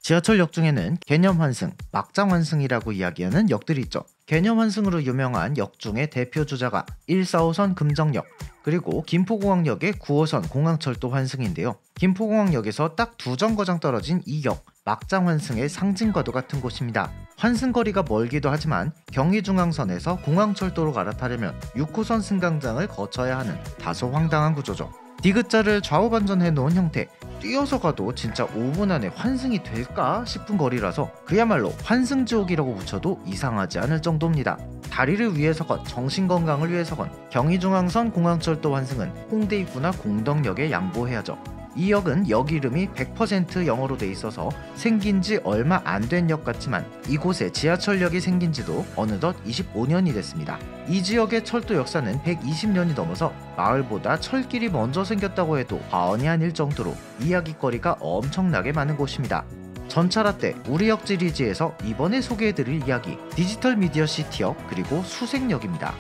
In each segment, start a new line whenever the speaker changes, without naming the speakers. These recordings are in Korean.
지하철역 중에는 개념 환승, 막장 환승이라고 이야기하는 역들이 있죠. 개념 환승으로 유명한 역 중의 대표 주자가 1,4호선 금정역, 그리고 김포공항역의 9호선 공항철도 환승인데요. 김포공항역에서 딱 2정거장 떨어진 이 역, 막장 환승의 상징과도 같은 곳입니다. 환승거리가 멀기도 하지만 경의중앙선에서 공항철도로 갈아타려면 6호선 승강장을 거쳐야 하는 다소 황당한 구조죠. 디귿자를 좌우 반전해 놓은 형태, 뛰어서 가도 진짜 5분 안에 환승이 될까 싶은 거리라서 그야말로 환승지옥이라고 붙여도 이상하지 않을 정도입니다. 다리를 위해서건 정신건강을 위해서건 경의중앙선 공항철도 환승은 홍대 입구나 공덕역에 양보해야죠. 이 역은 역 이름이 100% 영어로 돼 있어서 생긴 지 얼마 안 된 역 같지만 이곳에 지하철역이 생긴 지도 어느덧 25년이 됐습니다. 이 지역의 철도 역사는 120년이 넘어서 마을보다 철길이 먼저 생겼다고 해도 과언이 아닐 정도로 이야깃거리가 엄청나게 많은 곳입니다. 전차라떼 우리 역 시리즈에서 이번에 소개해드릴 이야기, 디지털 미디어 시티역 그리고 수색역입니다.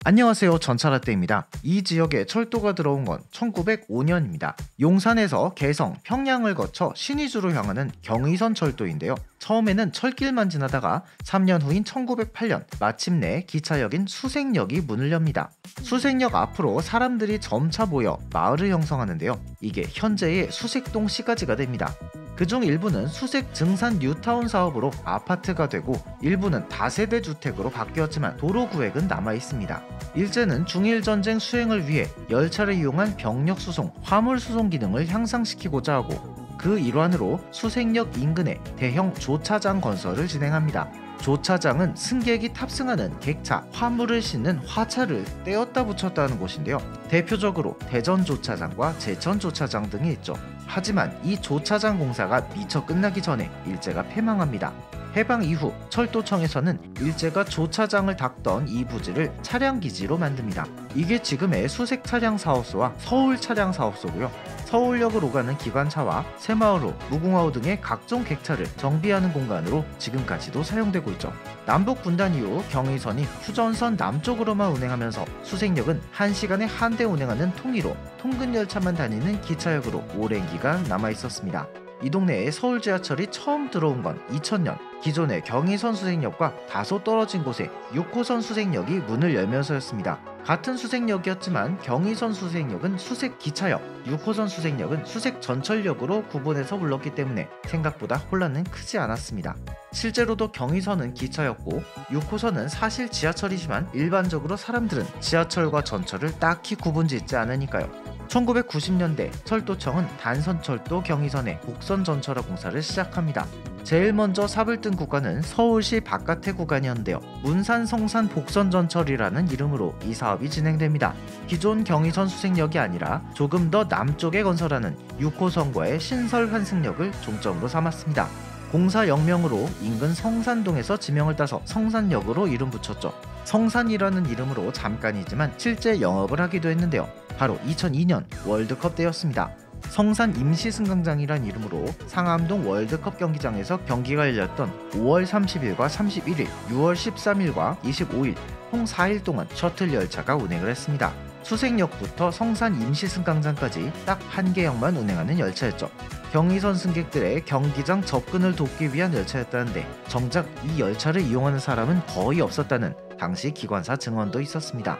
안녕하세요, 전차라떼입니다. 이 지역에 철도가 들어온 건 1905년입니다. 용산에서 개성, 평양을 거쳐 신의주로 향하는 경의선 철도인데요. 처음에는 철길만 지나다가 3년 후인 1908년 마침내 기차역인 수색역이 문을 엽니다. 수색역 앞으로 사람들이 점차 모여 마을을 형성하는데요. 이게 현재의 수색동 시가지가 됩니다. 그중 일부는 수색 증산 뉴타운 사업으로 아파트가 되고 일부는 다세대 주택으로 바뀌었지만 도로 구획은 남아 있습니다. 일제는 중일전쟁 수행을 위해 열차를 이용한 병력 수송, 화물 수송 기능을 향상시키고자 하고 그 일환으로 수색역 인근에 대형 조차장 건설을 진행합니다. 조차장은 승객이 탑승하는 객차, 화물을 싣는 화차를 떼었다 붙였다 하는 곳인데요. 대표적으로 대전 조차장과 제천 조차장 등이 있죠. 하지만 이 조차장 공사가 미처 끝나기 전에 일제가 패망합니다. 해방 이후 철도청에서는 일제가 조차장을 닦던 이 부지를 차량기지로 만듭니다. 이게 지금의 수색차량사업소와 서울차량사업소고요. 서울역을 오가는 기관차와 새마을호, 무궁화호 등의 각종 객차를 정비하는 공간으로 지금까지도 사용되고 있죠. 남북 분단 이후 경의선이 휴전선 남쪽으로만 운행하면서 수색역은 1시간에 한 대 운행하는 통일호, 통근열차만 다니는 기차역으로 오랜 기간 남아있었습니다. 이 동네에 서울 지하철이 처음 들어온 건 2000년, 기존의 경의선 수색역과 다소 떨어진 곳에 6호선 수색역이 문을 열면서였습니다. 같은 수색역이었지만 경의선 수색역은 수색기차역, 6호선 수색역은 수색전철역으로 구분해서 불렀기 때문에 생각보다 혼란은 크지 않았습니다. 실제로도 경의선은 기차였고 6호선은 사실 지하철이지만 일반적으로 사람들은 지하철과 전철을 딱히 구분짓지 않으니까요. 1990년대 철도청은 단선철도 경의선에 복선전철화 공사를 시작합니다. 제일 먼저 삽을 뜬 구간은 서울시 바깥의 구간이었는데요. 문산 성산 복선전철이라는 이름으로 이 사업이 진행됩니다. 기존 경의선 수색역이 아니라 조금 더 남쪽에 건설하는 6호선과의 신설 환승역을 종점으로 삼았습니다. 공사 역명으로 인근 성산동에서 지명을 따서 성산역으로 이름 붙였죠. 성산이라는 이름으로 잠깐이지만 실제 영업을 하기도 했는데요. 바로 2002년 월드컵 때였습니다. 성산 임시승강장이란 이름으로 상암동 월드컵 경기장에서 경기가 열렸던 5월 30일과 31일, 6월 13일과 25일 총 4일 동안 셔틀 열차가 운행을 했습니다. 수색역부터 성산 임시승강장까지 딱 한 개역만 운행하는 열차였죠. 경의선 승객들의 경기장 접근을 돕기 위한 열차였다는데 정작 이 열차를 이용하는 사람은 거의 없었다는 당시 기관사 증언도 있었습니다.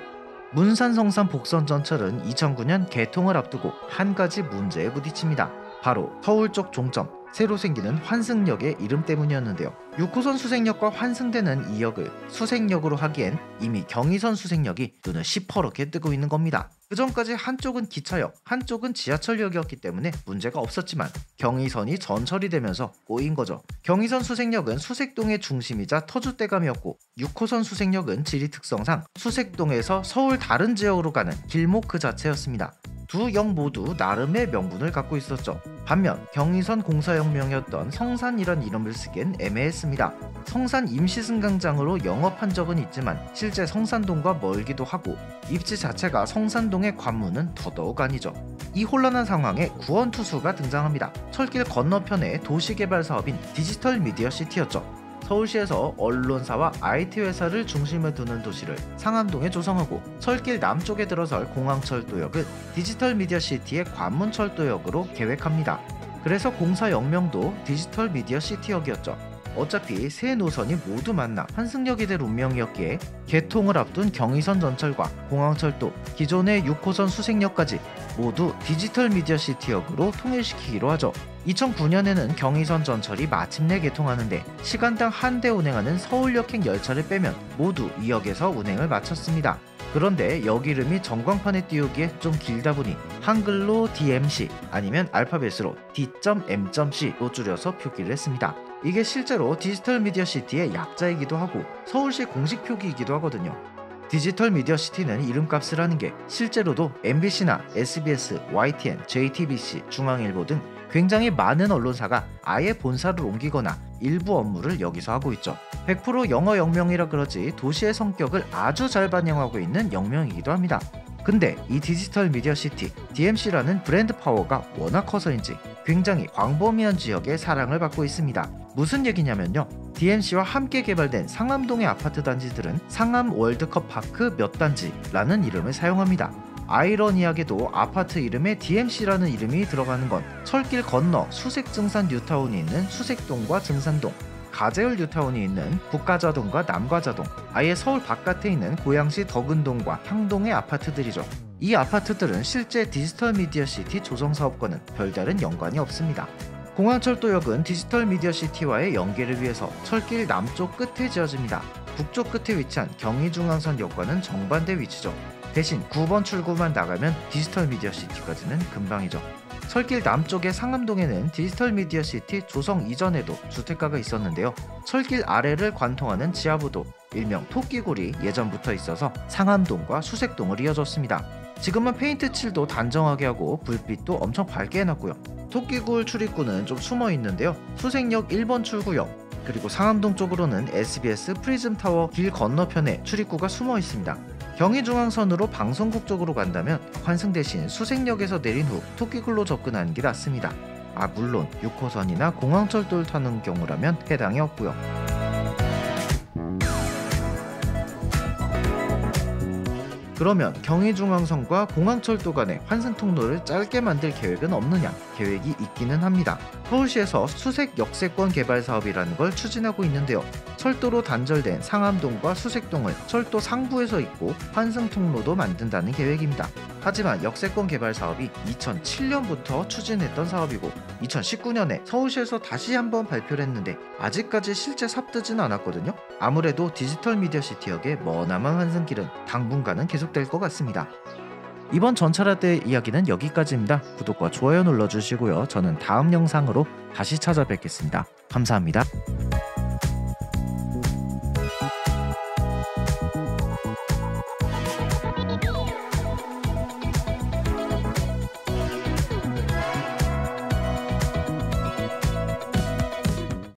문산 성산 복선전철은 2009년 개통을 앞두고 한 가지 문제에 부딪힙니다. 바로 서울 쪽 종점, 새로 생기는 환승역의 이름 때문이었는데요. 6호선 수색역과 환승되는 이 역을 수색역으로 하기엔 이미 경의선 수색역이 눈을 시퍼렇게 뜨고 있는 겁니다. 그 전까지 한쪽은 기차역, 한쪽은 지하철역이었기 때문에 문제가 없었지만 경의선이 전철이 되면서 꼬인 거죠. 경의선 수색역은 수색동의 중심이자 터줏대감이었고 6호선 수색역은 지리 특성상 수색동에서 서울 다른 지역으로 가는 길목 그 자체였습니다. 두 역 모두 나름의 명분을 갖고 있었죠. 반면 경의선 공사역명이었던 성산이란 이름을 쓰기엔 애매했습니다. 성산 임시승강장으로 영업한 적은 있지만 실제 성산동과 멀기도 하고 입지 자체가 성산동의 관문은 더더욱 아니죠. 이 혼란한 상황에 구원투수가 등장합니다. 철길 건너편의 도시개발 사업인 디지털 미디어 시티였죠. 서울시에서 언론사와 IT 회사를 중심에 두는 도시를 상암동에 조성하고 철길 남쪽에 들어설 공항철도역은 디지털 미디어 시티의 관문철도역으로 계획합니다. 그래서 공사 역명도 디지털 미디어 시티역이었죠. 어차피 세 노선이 모두 만나 환승역이 될 운명이었기에 개통을 앞둔 경의선 전철과 공항철도, 기존의 6호선 수색역까지 모두 디지털 미디어 시티역으로 통일시키기로 하죠. 2009년에는 경의선 전철이 마침내 개통하는데 시간당 한 대 운행하는 서울역행 열차를 빼면 모두 이 역에서 운행을 마쳤습니다. 그런데 역 이름이 전광판에 띄우기에 좀 길다 보니 한글로 DMC 아니면 알파벳으로 D.M.C로 줄여서 표기를 했습니다. 이게 실제로 디지털 미디어 시티의 약자이기도 하고 서울시 공식 표기이기도 하거든요. 디지털 미디어 시티는 이름값을 하는 게 실제로도 MBC나 SBS, YTN, JTBC, 중앙일보 등 굉장히 많은 언론사가 아예 본사를 옮기거나 일부 업무를 여기서 하고 있죠. 100% 영어 역명이라 그러지 도시의 성격을 아주 잘 반영하고 있는 역명이기도 합니다. 근데 이 디지털 미디어 시티, DMC라는 브랜드 파워가 워낙 커서인지 굉장히 광범위한 지역에 사랑을 받고 있습니다. 무슨 얘기냐면요, DMC와 함께 개발된 상암동의 아파트 단지들은 상암 월드컵 파크 몇 단지라는 이름을 사용합니다. 아이러니하게도 아파트 이름에 DMC라는 이름이 들어가는 건 철길 건너 수색증산 뉴타운이 있는 수색동과 증산동, 가재울 뉴타운이 있는 북가자동과 남가자동, 아예 서울 바깥에 있는 고양시 덕은동과 향동의 아파트들이죠. 이 아파트들은 실제 디지털 미디어 시티 조성 사업과는 별다른 연관이 없습니다. 공항철도역은 디지털 미디어 시티와의 연계를 위해서 철길 남쪽 끝에 지어집니다. 북쪽 끝에 위치한 경의중앙선역과는 정반대 위치죠. 대신 9번 출구만 나가면 디지털 미디어 시티까지는 금방이죠. 철길 남쪽의 상암동에는 디지털 미디어 시티 조성 이전에도 주택가가 있었는데요. 철길 아래를 관통하는 지하부도, 일명 토끼굴이 예전부터 있어서 상암동과 수색동을 이어줬습니다. 지금은 페인트 칠도 단정하게 하고 불빛도 엄청 밝게 해놨고요. 토끼굴 출입구는 좀 숨어 있는데요. 수색역 1번 출구역, 그리고 상암동 쪽으로는 SBS 프리즘타워 길 건너편에 출입구가 숨어 있습니다. 경의중앙선으로 방송국 쪽으로 간다면 환승 대신 수색역에서 내린 후 토끼굴로 접근하는 게 낫습니다. 물론 6호선이나 공항철도를 타는 경우라면 해당이 없고요. 그러면 경의중앙선과 공항철도 간의 환승 통로를 짧게 만들 계획은 없느냐? 계획이 있기는 합니다. 서울시에서 수색 역세권 개발 사업이라는 걸 추진하고 있는데요. 철도로 단절된 상암동과 수색동을 철도 상부에서 잇고 환승 통로도 만든다는 계획입니다. 하지만 역세권 개발 사업이 2007년부터 추진했던 사업이고 2019년에 서울시에서 다시 한번 발표를 했는데 아직까지 실제 삽뜨진 않았거든요. 아무래도 디지털 미디어 시티역의 머나먼 환승길은 당분간은 계속될 것 같습니다. 이번 전차라떼 이야기는 여기까지입니다. 구독과 좋아요 눌러주시고요. 저는 다음 영상으로 다시 찾아뵙겠습니다. 감사합니다.